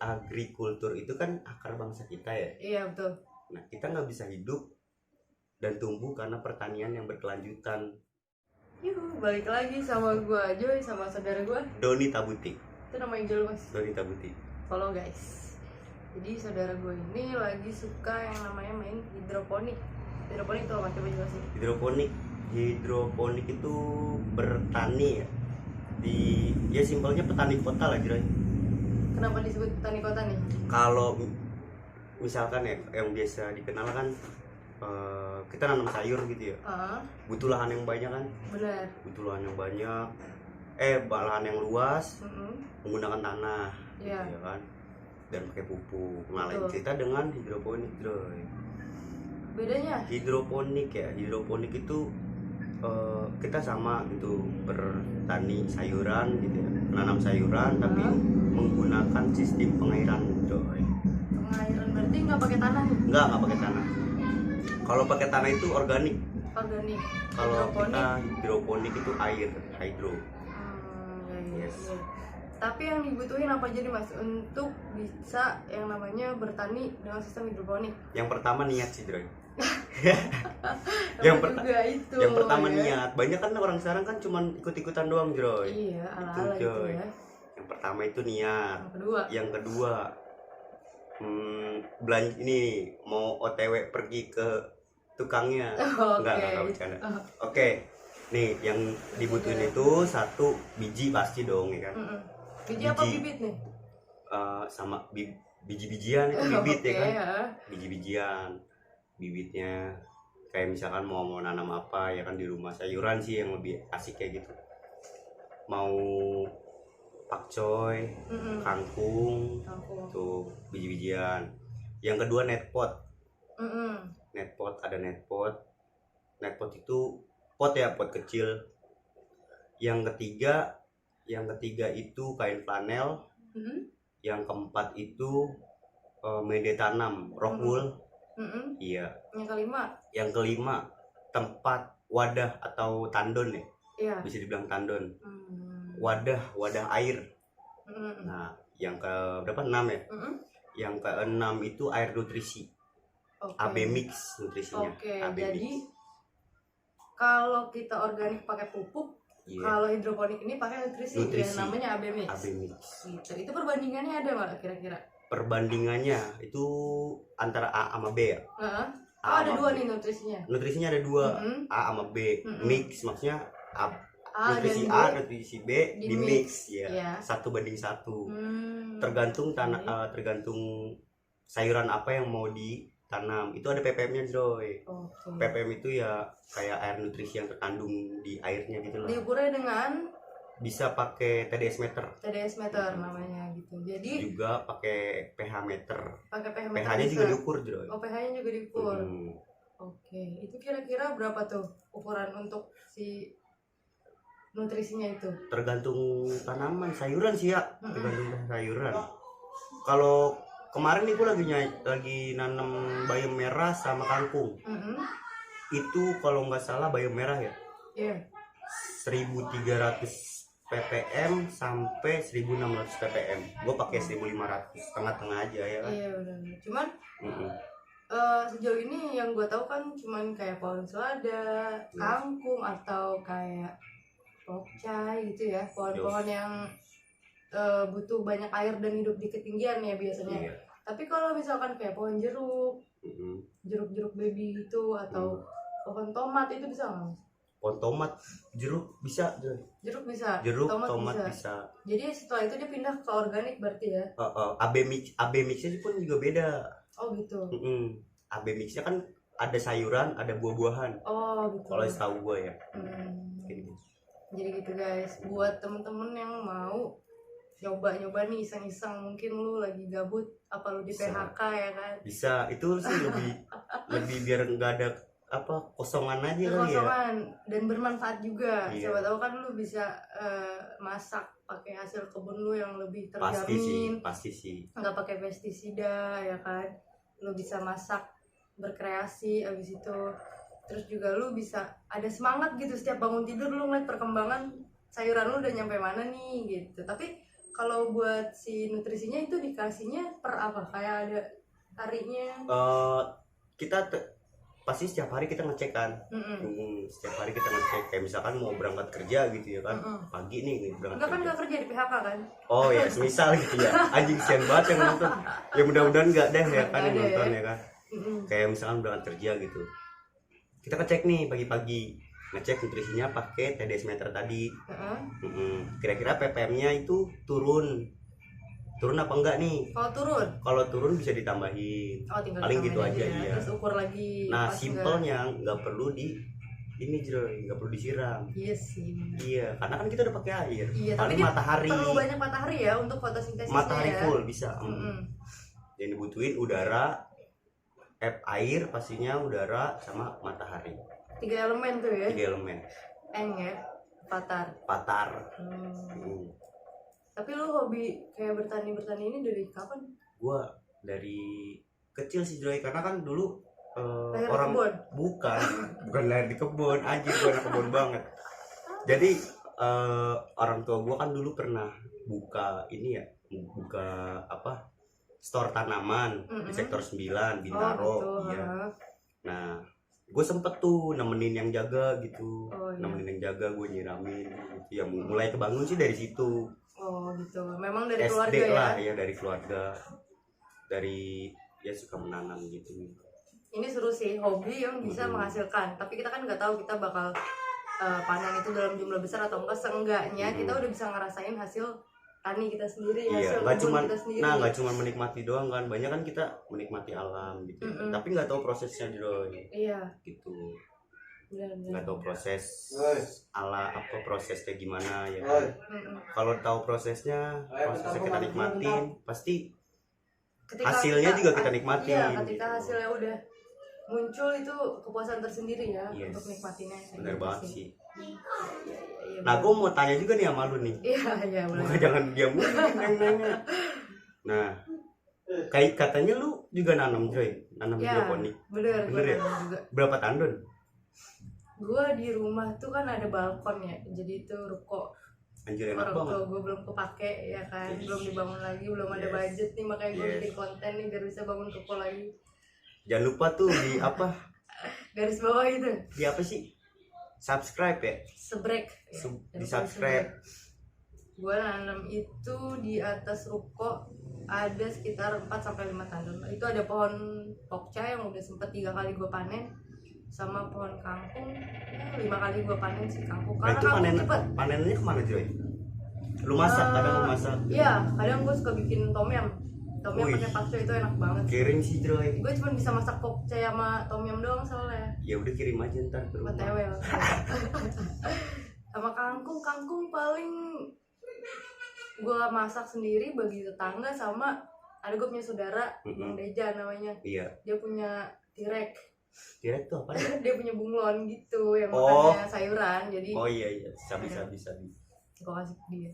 agrikultur itu kan akar bangsa kita ya. Iya betul. Nah, kita nggak bisa hidup dan tumbuh karena pertanian yang berkelanjutan. Yuh, balik lagi sama gua Joy sama saudara gua. Doni Tabuti. Itu nama Angel mas. Doni Tabuti. Follow guys. Jadi saudara gua ini lagi suka yang namanya main hidroponik. Hidroponik tuh macam apa sih? Hidroponik itu bertani ya. Ya simpelnya petani kota lah kira. Kenapa disebut petani kota nih? Kalau misalkan ya yang biasa dikenal kan kita nanam sayur gitu ya. Butuh lahan yang banyak kan? Benar. Butuh lahan yang banyak. Lahan yang luas. Menggunakan tanah. Iya. Gitu ya kan? Dan pakai pupuk. Nah, lain cerita dengan hidroponik, Droy. Bedanya? Hidroponik itu kita sama gitu bertani sayuran gitu ya, menanam sayuran tapi menggunakan sistem pengairan, Droy. Pengairan berarti nggak pakai tanah nih? Nggak pakai tanah. Kalau pakai tanah itu organik. Organik. Kalau kita hidroponik itu air, hidro. Yes. Tapi yang dibutuhin apa aja nih mas untuk bisa yang namanya bertani dengan sistem hidroponik? Yang pertama niat sih, Droy. yang pertama niat. Banyak kan orang sekarang kan cuman ikut-ikutan doang, Droy. Iya, ala-ala gitu ya. Yang pertama itu niat. Yang kedua belanja ini mau OTW pergi ke tukangnya. Enggak bercanda. Oke. Nih yang dibutuhin itu satu biji pasti dong ya kan. Biji apa bibit nih? Sama biji-bijian itu bibit ya kan. Biji-bijian. Bibitnya kayak misalkan mau nanam apa ya kan di rumah, sayuran sih yang lebih asik kayak gitu. Mau pakcoy, kangkung, tuh biji-bijian. Yang kedua netpot. Ada netpot. Netpot itu pot ya, pot kecil. Yang ketiga itu kain flanel. Yang keempat itu media tanam, rock wool. Iya. Yang kelima tempat wadah atau tandon ya. Iya. Bisa dibilang tandon. Wadah air. Nah, yang ke berapa? 6 ya? Yang ke-6 itu air nutrisi. AB mix nutrisinya. Jadi kalau kita organik pakai pupuk, kalau hidroponik ini pakai nutrisi yang namanya AB mix. Gitu. Itu perbandingannya ada nggak kira-kira? Perbandingannya itu antara A sama B ya. Ada dua nih nutrisinya. Nutrisinya ada dua, A sama B. Mix maksudnya nutrisi A, nutrisi B di mix ya. 1:1. Tergantung tergantung sayuran apa yang mau ditanam. Itu ada ppm-nya, Joy. ppm itu ya kayak air nutrisi yang terkandung di airnya gitu loh. Diukurnya dengan bisa pakai TDS meter. TDS meter namanya gitu. Jadi juga pakai pH meter. Pakai pH meter. pH-nya juga diukur, Joy. pH-nya juga diukur. Itu kira-kira berapa tuh ukuran untuk si nutrisinya itu? Tergantung tanaman, sayuran sih ya. Tergantung sayuran. Kalau kemarin nih gue lagi nanam bayam merah sama kangkung. Itu kalau nggak salah bayam merah ya. 1.300 ppm sampai 1.600 ppm. Gue pakai 1.500, tengah-tengah aja ya kan. Iya benar. Cuman sejauh ini yang gue tahu kan cuman kayak pohon selada, kangkung atau kayak pokcai gitu ya, pohon-pohon yang butuh banyak air dan hidup di ketinggian ya biasanya. Tapi kalau misalkan kayak pohon jeruk, jeruk baby gitu atau pohon tomat itu bisa nggak? Pohon tomat, jeruk bisa. Jeruk bisa. Tomat bisa. Jadi setelah itu dia pindah ke organik berarti ya? AB mixnya pun juga beda. Oh gitu. AB mixnya kan ada sayuran, ada buah-buahan. Oh gitu. Kalau setahu gue ya. Jadi gitu guys, buat temen-temen yang mau nyoba nih iseng-iseng, mungkin lu lagi gabut, apa lu di PHK ya kan? Bisa, itu sih lebih biar nggak ada kosongan aja kali ya. Dan bermanfaat juga. Siapa tahu kan lu bisa masak pakai hasil kebun lu yang lebih terjamin. Pasti sih. Nggak pakai pestisida ya kan? Lu bisa masak berkreasi abis itu. Terus juga lu bisa ada semangat gitu setiap bangun tidur lu ngeliat perkembangan sayuran lu udah nyampe mana nih gitu. Tapi kalau buat si nutrisinya itu dikasihnya per apa? Kayak ada harinya? Kita pasti setiap hari kita ngecek kan. Setiap hari kita ngecek, kayak misalkan mau berangkat kerja gitu ya kan. Pagi nih berangkat enggak kan kerja. nggak kerja di PHK kan? Oh ya, semisal gitu ya. Anjing sian banget yang nonton. Ya mudah-mudahan enggak deh ya kan yang nonton ya kan. Kayak misalkan berangkat kerja gitu. Kita ngecek nih pagi-pagi. Ngecek nutrisinya pakai TDS meter tadi. Kira-kira ppm-nya itu turun apa enggak nih? Kalau turun bisa ditambahin. Paling gitu aja ya. Terus ukur lagi. Nah, simpelnya nggak perlu nggak perlu disiram. Iya sih. Iya, karena kan kita udah pakai air. Iya, paling tapi matahari. Perlu banyak matahari ya untuk fotosintesisnya. Matahari ya. full bisa. Yang dibutuhin udara, air pastinya, udara sama matahari. 3 elemen tuh ya. 3 elemen. Eng ya. Patar. Tapi lu hobi kayak bertani ini dari kapan? Gua dari kecil sih Joy, karena kan dulu orang kebun? bukan lahir di kebun, anjir gua anak kebun banget. Jadi orang tua gua kan dulu pernah buka store tanaman di sektor 9 Bintaro. Iya. Nah, gue sempet tuh nemenin yang jaga gitu. Nemenin yang jaga, gue nyiramin gitu. Ya mulai kebangun sih dari situ. Oh gitu. Memang dari SD keluarga lah, ya? Ya dari keluarga. Dari ya suka menanam gitu. Ini seru sih, hobi yang bisa menghasilkan. Tapi kita kan nggak tahu kita bakal panen itu dalam jumlah besar atau enggak. Seenggaknya kita udah bisa ngerasain hasil tani kita sendiri, hasil kebun kita sendiri. Nah, nggak cuma menikmati doang kan, banyak kan kita menikmati alam gitu. Tapi nggak tahu prosesnya dulu. Iya. Gitu. Nggak tahu proses prosesnya gimana ya. Kalau tahu prosesnya kita nikmatin, pasti hasilnya juga kita nikmatin. Iya, ketika hasilnya udah muncul itu kepuasan tersendiri ya. Untuk nikmatinnya. Bener banget sih. Nah, gue mau tanya juga nih sama lu nih. Iya, boleh. Bukan jangan diam mulu nanya. Nah, kayak katanya lu juga nanam hidroponik. Bener ya? Juga. Berapa tandon? Gue di rumah tuh kan ada balkon ya, jadi itu ruko. Anjir, enak banget. Gue belum kepake ya kan, belum dibangun lagi, belum ada budget nih, makanya gue bikin konten nih biar bisa bangun ruko lagi. Jangan lupa tuh di apa? Garis bawah itu. Di apa sih? Subscribe ya? Sebrek. Di subscribe. Gue nanam itu di atas ruko ada sekitar 4-5 tandon. Itu ada pohon pokca yang udah sempet 3 kali gue panen, sama pohon kangkung 5 kali gue panen sih kangkung. Karena itu panennya kemana Joy? Lu masak? Kadang lu masak? Iya, kadang gue suka bikin tom yum pakai pakcoy, itu enak banget. Kirim sih Joy. Gue cuma bisa masak pokca sama tom yum doang soalnya. Ya udah kirim aja ntar ke rumah. OTW. Sama kangkung paling gue masak sendiri, bagi tetangga, sama ada gue punya saudara Bang Deja namanya. Iya. Dia punya tirek. Tirek tuh apa ya? Dia punya bunglon gitu yang makannya sayuran, jadi. Oh iya, sabi. Gue kasih ke dia.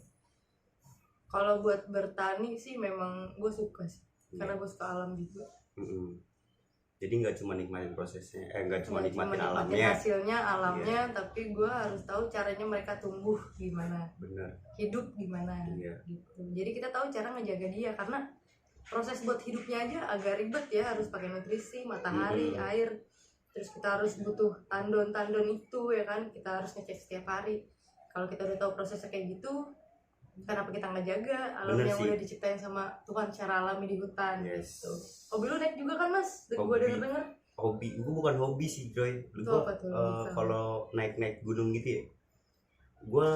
Kalau buat bertani sih memang gue suka sih, karena gue suka alam juga. Jadi nggak cuma nikmatin prosesnya, nggak cuma nikmatin alamnya, hasilnya alamnya, tapi gue harus tahu caranya mereka tumbuh gimana, bener, hidup gimana, gitu. Jadi kita tahu cara ngejaga dia, karena proses buat hidupnya aja agak ribet ya, harus pakai nutrisi, matahari, air, terus kita harus butuh tandon itu ya kan, kita harus ngecek setiap hari. Kalau kita udah tahu prosesnya kayak gitu, kenapa kita nggak jaga alam yang udah diciptain sama Tuhan secara alami di hutan? Gitu. Hobi lu naik juga kan Mas? Gue denger. Hobi, gue bukan hobi sih Joy. Kalau naik gunung gitu ya, gue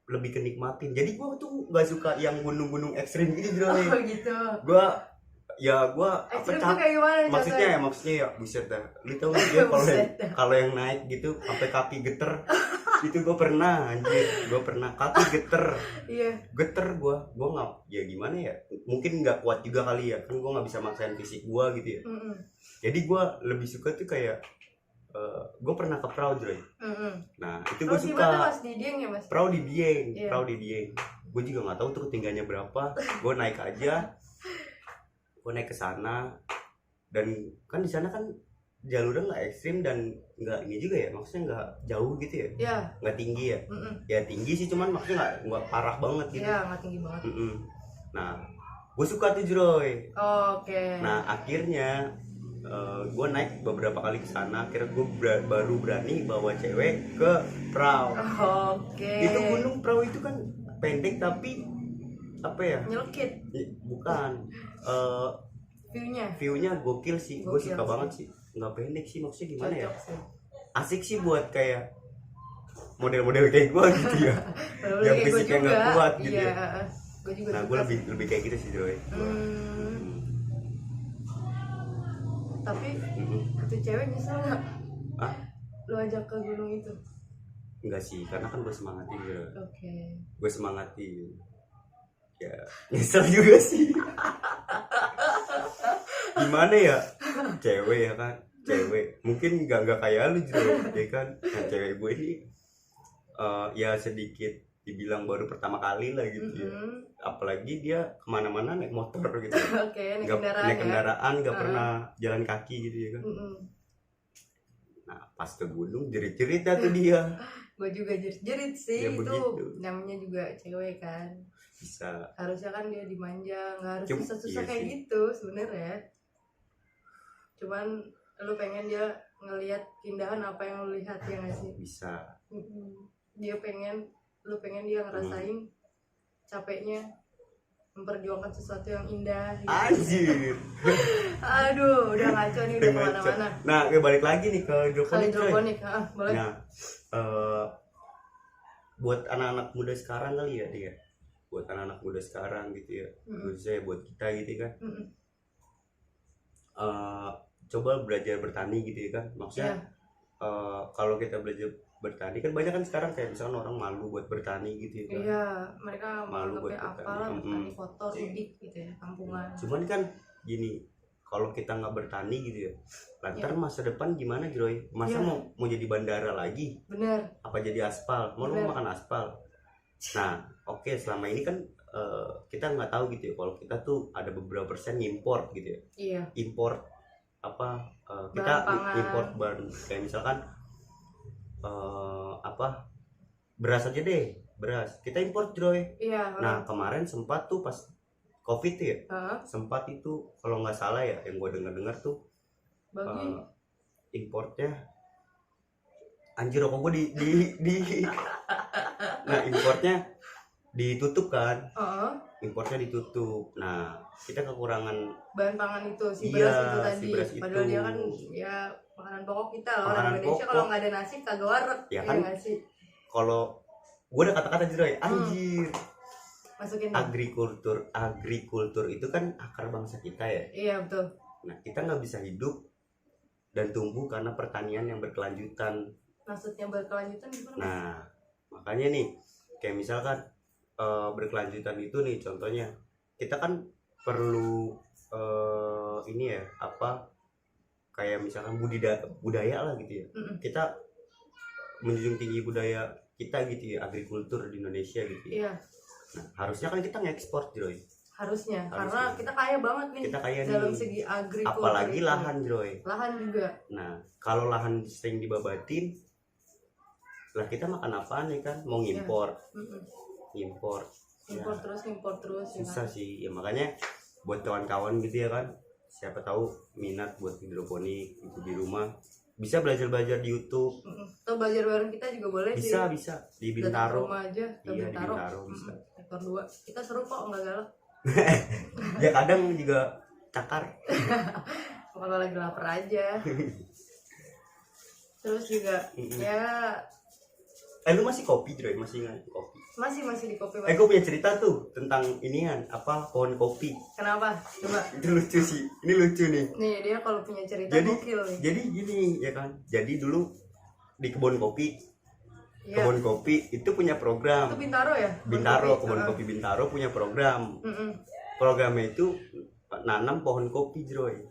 lebih ke nikmatin. Jadi gue tuh nggak suka yang gunung-gunung ekstrim gitu Joy. Oh gitu. Gue ekstrim tuh kayak gimana? Maksudnya ya buset dah. Lu tau gak dia kalau yang naik gitu sampai kaki geter. Itu gue pernah kaki geter. Geter gue nggak, ya gimana ya, mungkin nggak kuat juga kali ya, kan gue nggak bisa maksain fisik gue gitu ya. Jadi gue lebih suka tuh kayak gue pernah ke perahu Joy. Nah itu gue suka Mas, di Dieng ya Mas? perahu di Dieng. Gue juga nggak tahu tuh ketinggiannya berapa. Gue naik aja, gue naik ke sana, dan kan di sana kan jalurnya nggak ekstrim dan nggak ini juga ya, maksudnya nggak jauh gitu ya, ya nggak tinggi ya. Ya tinggi sih, cuman maksudnya nggak parah banget gitu. ya nggak tinggi banget. Nah gue suka tuh Jroy. Oke. Nah akhirnya gue naik beberapa kali ke sana, akhirnya gue baru berani bawa cewek ke perahu. Oke. Itu gunung perahu itu kan pendek tapi apa ya, nyelkit bukan, viewnya gokil sih, gue suka banget sih. Nggak pendek sih, maksudnya gimana ya, asik sih buat kayak model-model kayak gue gitu ya yang fisiknya nggak kuat gitu ya. Gua juga nah gue lebih kayak gitu sih Joy. Tapi itu cewek nyesel nggak lu ajak ke gunung itu? Enggak sih, karena kan gue semangatin gitu. Oke. Gue semangatin ya, nyesel juga sih gimana ya, cewek ya kan, cewek mungkin nggak kayak lu juga ya kan. Nah cewek gue ini ya sedikit dibilang baru pertama kali lah gitu ya. Apalagi dia kemana-mana naik motor gitu. Oke, naik kendaraan nggak pernah jalan kaki gitu ya kan. Nah pas ke gunung jerit-jerit tuh dia. Gue juga jerit-jerit sih ya, itu begitu. Namanya juga cewek kan, bisa harusnya kan dia dimanja, nggak harus susah-susah kayak gitu sebenarnya. Cuman lu pengen dia ngelihat keindahan apa yang lu lihat, ya nggak sih? Bisa. Lu pengen dia ngerasain capeknya memperjuangkan sesuatu yang indah gitu. Anjir. Aduh, udah ngaco nih, udah kemana-mana. Nah, balik lagi nih ke hidroponik. Boleh. Nah, buat anak-anak muda sekarang kali ya dia, buat anak-anak muda sekarang gitu ya, khususnya buat kita gitu kan, coba belajar bertani gitu ya kan, maksudnya kalau kita belajar bertani kan banyak kan sekarang kayak misalkan orang malu buat bertani gitu ya kan. Iya, mereka malu buat apalah bertani kotor, udik gitu ya, kampungan. Cuman kan gini, kalau kita nggak bertani gitu ya, lantar masa depan gimana Joy? Masa mau jadi bandara lagi? Bener. Apa jadi aspal? Mau lu makan aspal? Nah, oke, selama ini kan kita nggak tahu gitu ya, kalau kita tuh ada beberapa persen import gitu ya. Iya. Import apa? Kita import bahan kayak misalkan beras aja deh, beras kita import Joy. Iya. Nah kemarin sempat tuh pas COVID ya, sempat itu kalau nggak salah ya, yang gue dengar tuh importnya, anjir rokok gue di nah importnya ditutup kan, importnya ditutup. Nah kita kekurangan bahan pangan itu, beras itu tadi, padahal dia kan ya makanan pokok kita loh, orang Indonesia. Kalau nggak ada nasi kagak wareg ya kan. Kalau gue ada kata-kata Joy, anjir, masukin agrikultur itu kan akar bangsa kita ya. Iya betul. Nah kita nggak bisa hidup dan tumbuh karena pertanian yang berkelanjutan. Maksudnya berkelanjutan gimana? Nah makanya nih kayak misalkan berkelanjutan itu nih contohnya, kita kan perlu ini ya, apa kayak misalkan budaya lah gitu ya. Kita menjunjung tinggi budaya kita gitu ya, agrikultur di Indonesia gitu ya. Iya. Nah harusnya kan kita ngekspor Joy. Harusnya, karena kita kaya banget nih, kita kaya dalam nih, segi agrikultur. apalagi lahan Joy. Lahan juga. Nah kalau lahan sering dibabatin lah, kita makan apaan nih kan, mau ngimpor. Impor terus susah ya kan? Sih ya, makanya buat kawan-kawan gitu ya kan, siapa tahu minat buat hidroponik itu di rumah, bisa belajar di YouTube. Atau belajar bareng kita juga boleh. Bisa di Bintaro. Rumah aja, iya di Bintaro bisa. Ekor 2 kita seru kok, nggak galak. Ya kadang juga cakar kalau lagi lapar aja. Terus juga ya lu masih kopi Joy, masih ingat kopi? Masih di kopi. Gue punya cerita tuh tentang inian, apa, pohon kopi. Kenapa? Coba. Itu lucu sih, ini lucu nih. Nih dia kalau punya cerita gokil nih. Jadi gini ya kan, jadi dulu di kebun kopi, kebun kopi itu punya program. Itu Bintaro ya? Kebun kopi Bintaro punya program. Programnya itu nanam pohon kopi Joy.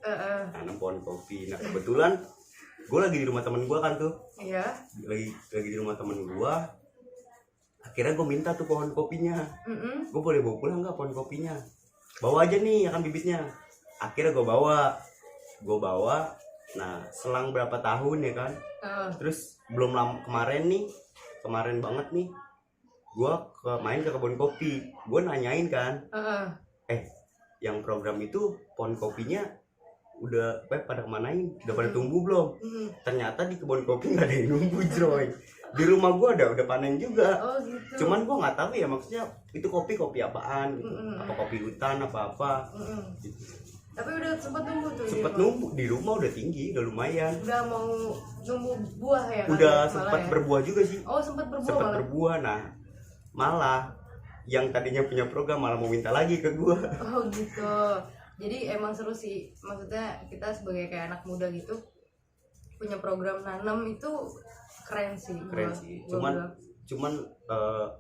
Nanam pohon kopi. Nah kebetulan gue lagi di rumah temen gue kan tuh. Iya. Lagi di rumah temen gue. Akhirnya gue minta tuh pohon kopinya. Gue boleh bawa pulang nggak pohon kopinya? Bawa aja nih, ya kan bibitnya. Akhirnya gue bawa. Nah selang berapa tahun ya kan, terus belum lama kemarin banget nih gue main ke kebun kopi, gue nanyain kan, yang program itu pohon kopinya udah pada kemanain, udah pada tumbuh belum? Ternyata di kebun kopi nggak ada yang nunggu Joy. Di rumah gue udah panen juga. Gitu. Cuman gue nggak tahu ya maksudnya itu kopi apaan gitu. Apa kopi hutan apa gitu. Tapi udah sempet nunggu tuh. Sempet nunggu di rumah, udah tinggi, udah lumayan. Udah mau nunggu buah ya kan? Udah sempat ya? Berbuah juga sih. Sempat berbuah. Nah malah yang tadinya punya program malah mau minta lagi ke gue. Gitu. Jadi emang seru sih, maksudnya kita sebagai kayak anak muda gitu punya program nanam itu keren sih. Cuman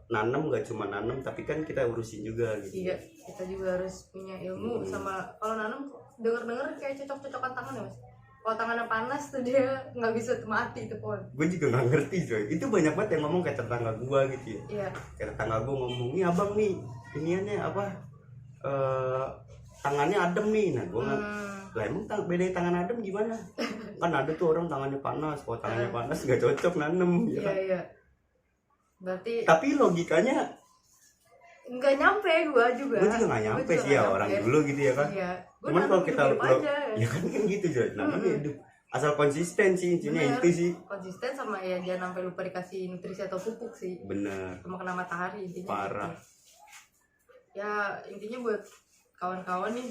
nanam nggak cuma nanam, tapi kan kita urusin juga gitu. Iya, kita juga harus punya ilmu sama kalau nanam denger kayak cocok-cocokan tangan ya Mas. Kalau tangannya panas tuh dia nggak bisa mati itu pohon. Gue juga nggak ngerti Joy. Itu banyak banget yang ngomong kayak tetangga gue gitu ya. Iya. Kayak tetangga gue ngomong, nih abang nih iniannya apa? Tangannya adem nih. Nah gue lah emang beda tangan adem gimana? Kan ada tuh orang tangannya panas, kalau tangannya panas nggak cocok nanem ya. Iya. Berarti tapi logikanya nggak nyampe gue juga nggak nyampe sih ya orang dulu gitu ya kan. Iya. Cuman kalau kita ya kan gitu Joy, namanya hidup asal konsisten sih intinya. Itu sih konsisten sama ya jangan sampai lupa dikasih nutrisi atau pupuk sih. Bener, sama kena matahari intinya parah gitu. Ya intinya buat kawan-kawan nih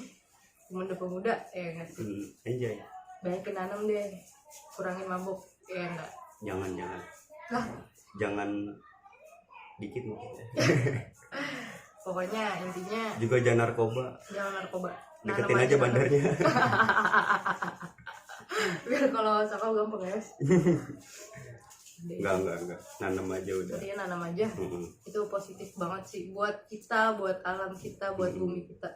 pemuda-pemuda ya nggak sih, enjoy, banyakin nanam deh, kurangin mabuk ya enggak. Jangan dikit pokoknya intinya juga jangan narkoba, deketin aja bandarnya. biar kalau sakau gampang ya. Enggak, nanam aja udah. Jadi nanam aja. Itu positif banget sih buat kita, buat alam kita, buat bumi kita.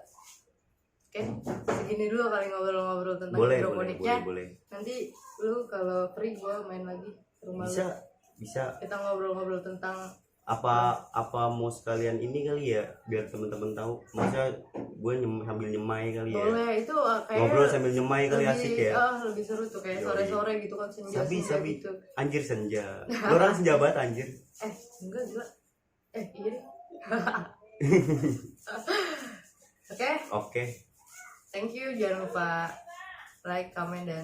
Oke, segini dulu kali ngobrol-ngobrol tentang hidroponiknya. Boleh. Nanti lu kalau free gua main lagi ke rumah lu. Bisa. Kita ngobrol-ngobrol tentang apa mau sekalian ini kali ya, biar temen-temen tahu. Masa gue sambil nyemai kali ya. Boleh, itu kayak ngobrol sambil nyemai kali asik ya. Lebih seru tuh kayak sore-sore gitu kan, senja sabi. Gitu. Anjir senja. Lu orang senja banget anjir. Enggak juga. Iya deh. Oke. Thank you, jangan lupa like, comment dan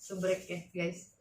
subrek ya guys.